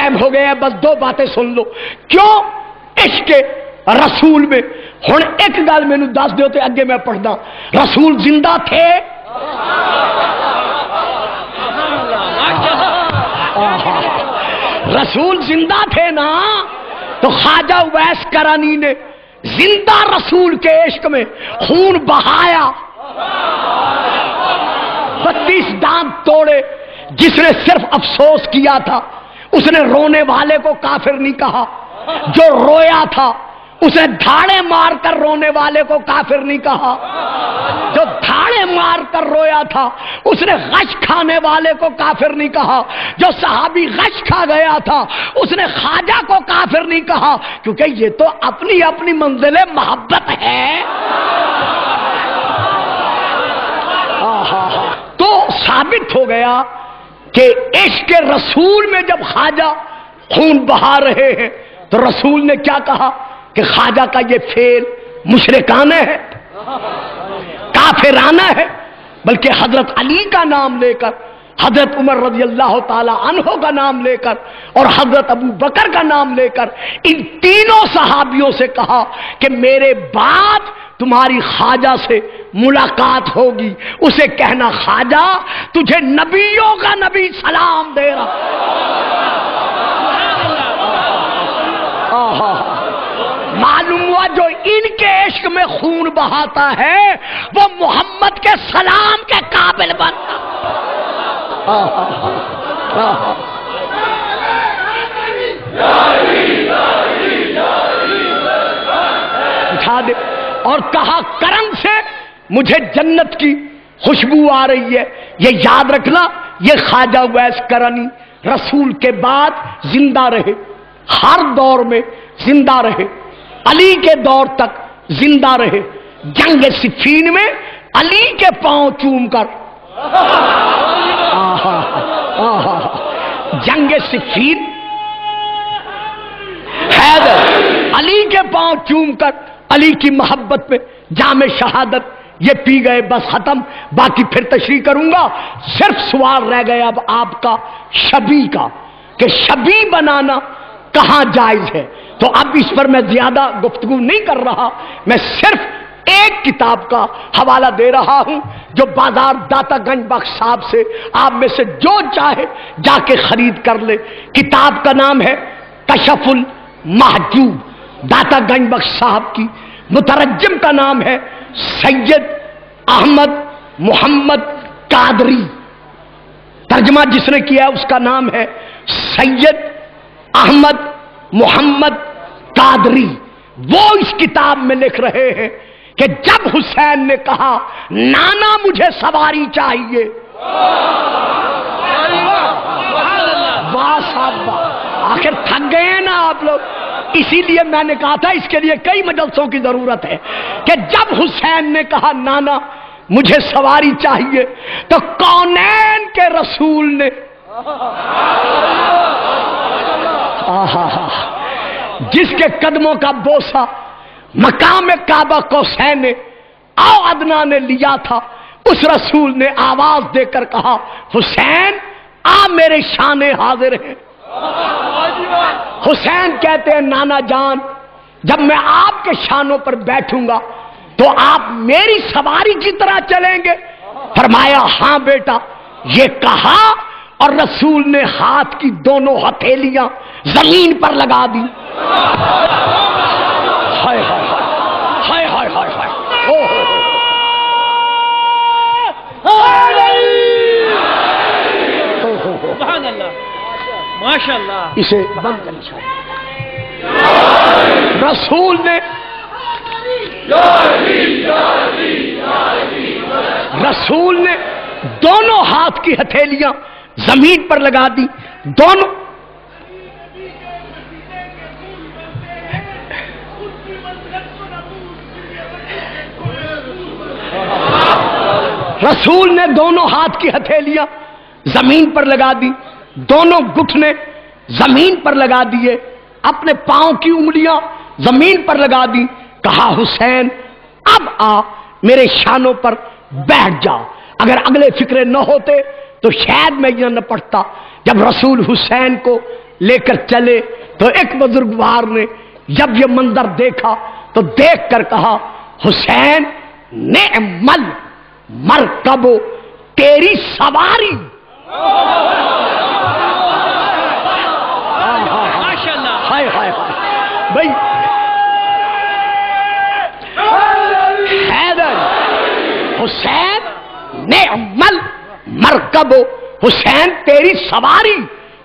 Time ہو گیا، بس دو باتیں سن لو کیوں عشق رسول میں ہن ایک گل مینوں دس دیو تے اگے میں پڑھدا. رسول زندہ تھے؟ رسول زندہ تھے نا؟ تو خواجہ اویس کرانی نے زندہ رسول کے عشق میں خون بہایا، 32 دانت توڑے. جس نے صرف افسوس کیا تھا اس نے رونے والے کو کافر نہیں کہا، جو رویا تھا اس نے دھاڑے مار کر رونے والے کو کافر نہیں کہا، جو دھاڑے مار کر رویا تھا اس نے غش کھانے والے کو کافر نہیں کہا، جو صحابی غش کھا گیا تھا اس نے خواجہ کو کافر نہیں کہا، کیونکہ یہ تو اپنی اپنی منزل محبت ہے. تو ثابت ہو گیا کہ عشق رسول میں جب خواجہ خون بہا رہے ہیں تو رسول نے کیا کہا کہ خواجہ کا یہ فعل مشرکانہ ہے، کافرانہ ہے. بلکہ حضرت علی کا نام لے کر، حضرت عمر رضی اللہ تعالی عنہ کا نام لے کر اور حضرت ابو بکر کا نام لے کر ان تینوں صحابیوں سے کہا کہ میرے بعد تمہاری خواجہ سے ملاقات ہوگی، اسے کہنا خواجہ تجھے نبیوں کا نبی سلام دے رہا. معلوم ہوا جو ان کے عشق میں خون بہاتا ہے وہ محمد کے سلام کے قابل بنتا. اٹھا دے اور کہا کرم سے مجھے جنت کی خوشبو آ رہی ہے. یہ یاد رکھنا یہ خواجہ اویس کرانی رسول کے بعد زندہ رہے، ہر دور میں زندہ رہے، علی کے دور تک زندہ رہے. جنگ صفین میں علی کے پاؤں چوم کر، جنگ صفین حیدر علی کے پاؤں چوم کر علی کی محبت میں جام شہادت یہ پی گئے، بس ختم. باقی پھر تشریح کروں گا. صرف سوال رہ گیا اب آپ کا شبی کا کہ شبی بنانا کہاں جائز ہے. تو اب اس پر میں زیادہ گفتگو نہیں کر رہا، میں صرف ایک کتاب کا حوالہ دے رہا ہوں جو بازار داتا گنج بخش صاحب سے آپ میں سے جو چاہے جا کے خرید کر لے. کتاب کا نام ہے کشف المحجوب، داتا گنج بخش صاحب کی. مترجم کا نام ہے سید احمد محمد قادری. ترجمہ جس نے کیا اس کا نام ہے سید احمد محمد قادری. وہ اس کتاب میں لکھ رہے ہیں کہ جب حسین نے کہا نانا مجھے سواری چاہیے، واہ صاحب واہ، آخر تھک گئے ہیں نا آپ لوگ. اسی لیے میں نے کہا تھا اس کے لیے کئی مجلسوں کی ضرورت ہے کہ جب حسین نے کہا نانا مجھے سواری چاہیے تو کونین کے رسول نے جس کے قدموں کا بوسہ مقام کعبہ قوسین او ادنا نے لیا تھا، اس رسول نے آواز دے کر کہا حسین آ میرے شان حاضر ہے. حسین کہتے ہیں نانا جان جب میں آپ کے شانوں پر بیٹھوں گا تو آپ میری سواری کی طرح چلیں گے؟ فرمایا ہاں بیٹا. یہ کہا اور رسول نے ہاتھ کی دونوں ہتھیلیاں زمین پر لگا دی. ہائے ہائے ہائے ہائے ہائے ہائے، سبحان اللہ، ماشاء اللہ. اسے بند کرنا چاہیے. رسول نے دونوں ہاتھ کی ہتھیلیاں زمین پر لگا دی. دونوں رسول نے دونوں ہاتھ کی ہتھیلیاں زمین پر لگا دی، دونوں گھٹنے زمین پر لگا دیے، اپنے پاؤں کی انگلیاں زمین پر لگا دی. کہا حسین اب آ میرے شانوں پر بیٹھ جا. اگر اگلے فکرے نہ ہوتے تو شاید میں یہ نہ پڑھتا. جب رسول حسین کو لے کر چلے تو ایک بزرگوار نے جب یہ منظر دیکھا تو دیکھ کر کہا حسین نعمل مرکب تیری سواری. ہائے ہائے بھائی حیدر حسین نعمل مرکب حسین تیری سواری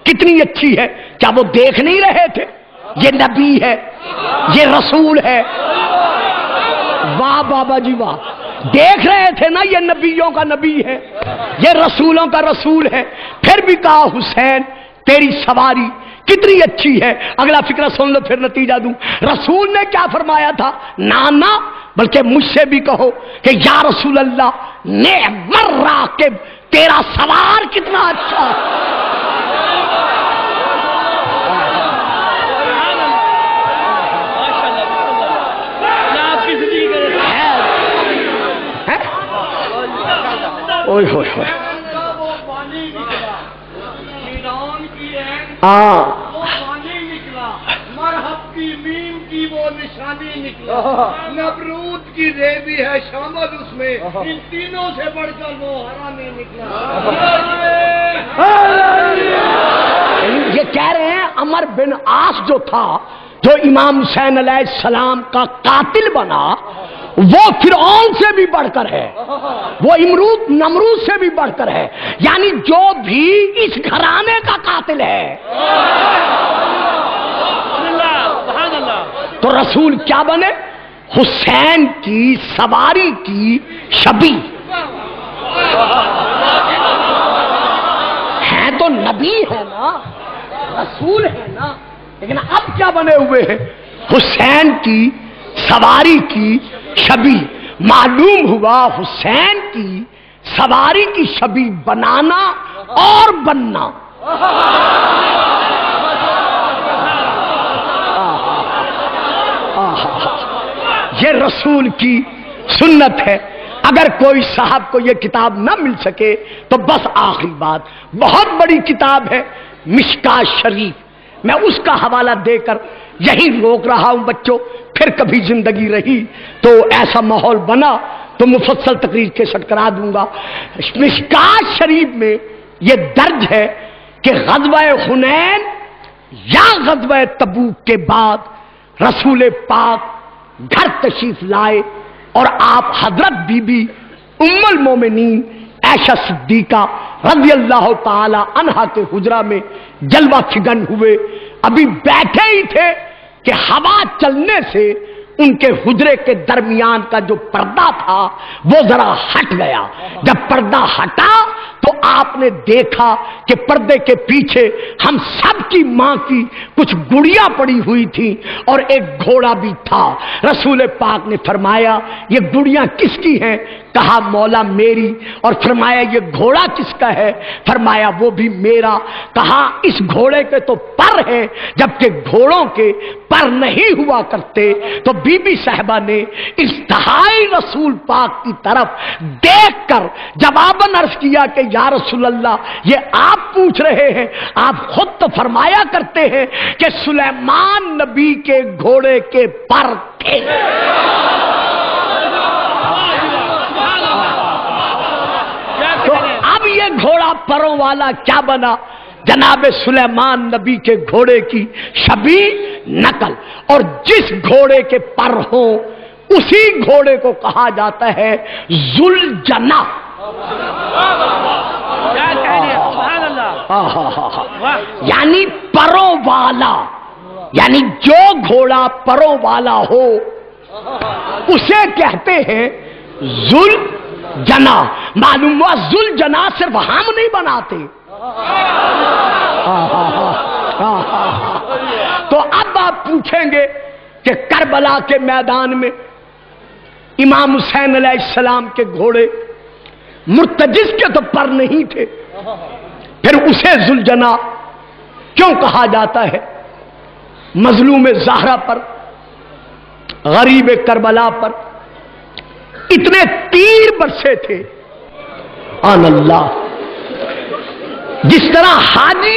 کتنی اچھی ہے. کیا وہ دیکھ نہیں رہے تھے یہ نبی ہے یہ رسول ہے؟ واہ بابا جی واہ. دیکھ رہے تھے نا یہ نبیوں کا نبی ہے یہ رسولوں کا رسول ہے. پھر بھی کہا حسین تیری سواری کتنی اچھی ہے. اگلا فکرہ سن لو پھر نتیجہ دوں. رسول نے کیا فرمایا تھا؟ نانا بلکہ مجھ سے بھی کہو کہ یا رسول اللہ نعم الراکب تیرا سوار کتنا اچھا. اوئے ہوئے ہوئے مرحب کی میم کی وہ نشانی نکلا. نبرود کی ریبی ہے شامل اس میں. ان تینوں سے بڑھ کر وہ حرامی نکلا. یہ کہہ رہے ہیں عمر بن عاص جو تھا جو امام حسین علیہ السلام کا قاتل بنا وہ فرعون سے بھی بڑھ کر ہے وہ نمرود سے بھی بڑھ کر ہے. یعنی جو بھی اس گھرانے کا قاتل ہے تو رسول کیا بنے؟ حسین کی سواری کی شبیہ ہے. تو نبی ہے نا رسول ہے نا لیکن اب کیا بنے ہوئے ہیں؟ حسین کی سواری کی شبیہ. معلوم ہوا حسین کی سواری کی شبیہ بنانا اور بننا یہ رسول کی سنت ہے. اگر کوئی صاحب کو یہ کتاب نہ مل سکے تو بس آخری بات بہت بڑی کتاب ہے مشکات شریف. میں اس کا حوالہ دے کر یہی روک رہا ہوں بچوں. پھر کبھی زندگی رہی تو ایسا ماحول بنا تو مفصل تقریر کے سٹ کرا دوں گا. مشکات شریف میں یہ درج ہے کہ غزوہ حنین یا غزوہ تبوک کے بعد رسول پاک گھر تشریف لائے اور آپ حضرت بی بی ام المومنین عائشہ صدیقہ رضی اللہ تعالی عنہا کے حجرہ میں جلوہ فگن ہوئے. ابھی بیٹھے ہی تھے کہ ہوا چلنے سے ان کے حجرے کے درمیان کا جو پردہ تھا وہ ذرا ہٹ گیا. جب پردہ ہٹا تو آپ نے دیکھا کہ پردے کے پیچھے ہم سب کی ماں کی کچھ گڑیاں پڑی ہوئی تھی اور ایک گھوڑا بھی تھا. رسول پاک نے فرمایا یہ گڑیاں کس کی ہیں؟ کہا مولا میری. اور فرمایا یہ گھوڑا کس کا ہے؟ فرمایا وہ بھی میرا. کہا اس گھوڑے کے تو پر ہیں جبکہ گھوڑوں کے پر نہیں ہوا کرتے. تو بی بی صاحبہ نے استحائی رسول پاک کی طرف دیکھ کر جواباً عرض کیا کہ یا رسول اللہ یہ آپ پوچھ رہے ہیں؟ آپ خود تو فرمایا کرتے ہیں کہ سلیمان نبی کے گھوڑے کے پر تھے. تو اب یہ گھوڑا پروں والا کیا بنا؟ جناب سلیمان نبی کے گھوڑے کی شبیہ نقل. اور جس گھوڑے کے پر ہوں اسی گھوڑے کو کہا جاتا ہے ذوالجناح. یعنی پروں والا. یعنی جو گھوڑا پروں والا ہو اسے کہتے ہیں ذوالجناح. معلوم ہوا ذوالجناح صرف ہم نہیں بناتے. تو اب آپ پوچھیں گے کہ کربلا کے میدان میں امام حسین علیہ السلام کے گھوڑے مرتجز کے تو پر نہیں تھے پھر اسے ذوالجناح کیوں کہا جاتا ہے؟ مظلوم زہرا پر غریب کربلا پر اتنے تیر برسے تھے. آن اللہ جس طرح حاجی